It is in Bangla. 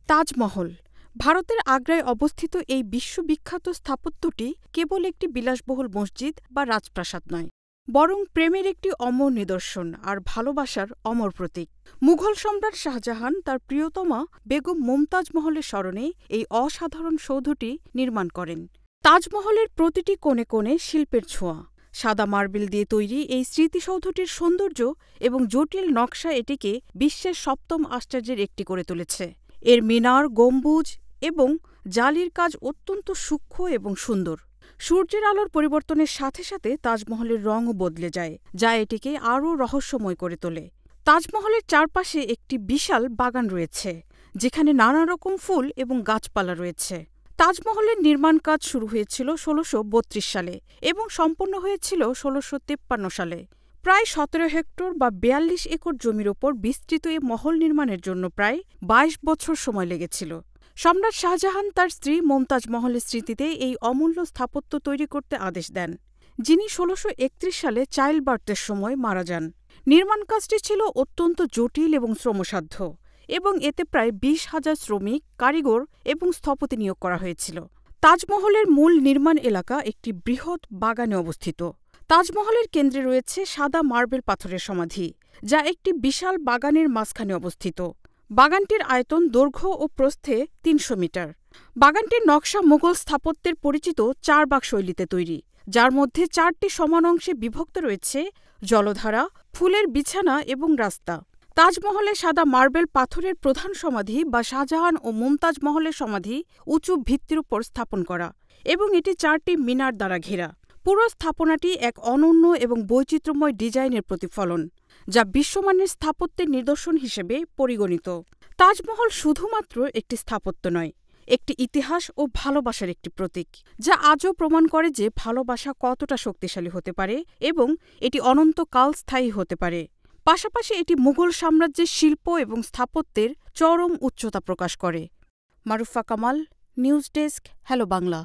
তাজমহল ভারতের আগ্রায় অবস্থিত এই বিশ্ববিখ্যাত স্থাপত্যটি কেবল একটি বিলাসবহুল মসজিদ বা রাজপ্রাসাদ নয়, বরং প্রেমের একটি অমর নিদর্শন আর ভালোবাসার অমর প্রতীক। মুঘল সম্রাট শাহজাহান তার প্রিয়তমা বেগম মুমতাজ মহলের স্মরণে এই অসাধারণ সৌধটি নির্মাণ করেন। তাজমহলের প্রতিটি কোণে কোণে শিল্পের ছোঁয়া। সাদা মার্বেল দিয়ে তৈরি এই স্মৃতিসৌধটির সৌন্দর্য এবং জটিল নকশা এটিকে বিশ্বের সপ্তম আশ্চর্যের একটি করে তুলেছে। এর মিনার, গম্বুজ এবং জালির কাজ অত্যন্ত সূক্ষ্ম এবং সুন্দর। সূর্যের আলোর পরিবর্তনের সাথে সাথে তাজমহলের রঙও বদলে যায়, যা এটিকে আরও রহস্যময় করে তোলে। তাজমহলের চারপাশে একটি বিশাল বাগান রয়েছে, যেখানে নানা রকম ফুল এবং গাছপালা রয়েছে। তাজমহলের নির্মাণ কাজ শুরু হয়েছিল ১৬৩২ সালে এবং সম্পন্ন হয়েছিল ১৬৫৩ সালে। প্রায় ১৭ হেক্টর বা ৪২ একর জমির ওপর বিস্তৃত এই মহল নির্মাণের জন্য প্রায় ২২ বছর সময় লেগেছিল। সম্রাট শাহজাহান তার স্ত্রী মুমতাজ মহলের স্মৃতিতে এই অমূল্য স্থাপত্য তৈরি করতে আদেশ দেন, যিনি ১৬৩১ সালে চাইল্ড বার্থের সময় মারা যান। নির্মাণ কাজটি ছিল অত্যন্ত জটিল এবং শ্রমসাধ্য, এবং এতে প্রায় ২০,০০০ শ্রমিক, কারিগর এবং স্থপতি নিয়োগ করা হয়েছিল। তাজমহলের মূল নির্মাণ এলাকা একটি বৃহৎ বাগানে অবস্থিত। তাজমহলের কেন্দ্রে রয়েছে সাদা মার্বেল পাথরের সমাধি, যা একটি বিশাল বাগানের মাঝখানে অবস্থিত। বাগানটির আয়তন দৈর্ঘ্য ও প্রস্থে ৩০০ মিটার। বাগানটির নকশা মুঘল স্থাপত্যের পরিচিত চারবাগ শৈলীতে তৈরি, যার মধ্যে ৪টি সমান অংশে বিভক্ত রয়েছে জলধারা, ফুলের বিছানা এবং রাস্তা। তাজমহলে সাদা মার্বেল পাথরের প্রধান সমাধি বা শাহজাহান ও মুমতাজ মহলের সমাধি উঁচু ভিত্তির উপর স্থাপন করা, এবং এটি ৪টি মিনার দ্বারা ঘেরা। পুরো স্থাপনাটি এক অনন্য এবং বৈচিত্র্যময় ডিজাইনের প্রতিফলন, যা বিশ্বমানের স্থাপত্যের নিদর্শন হিসেবে পরিগণিত। তাজমহল শুধুমাত্র একটি স্থাপত্য নয়, একটি ইতিহাস ও ভালোবাসার একটি প্রতীক, যা আজও প্রমাণ করে যে ভালোবাসা কতটা শক্তিশালী হতে পারে এবং এটি অনন্তকাল স্থায়ী হতে পারে। পাশাপাশি এটি মুঘল সাম্রাজ্যের শিল্প এবং স্থাপত্যের চরম উচ্চতা প্রকাশ করে। Marufa Kamal, news desk, hello Bangla.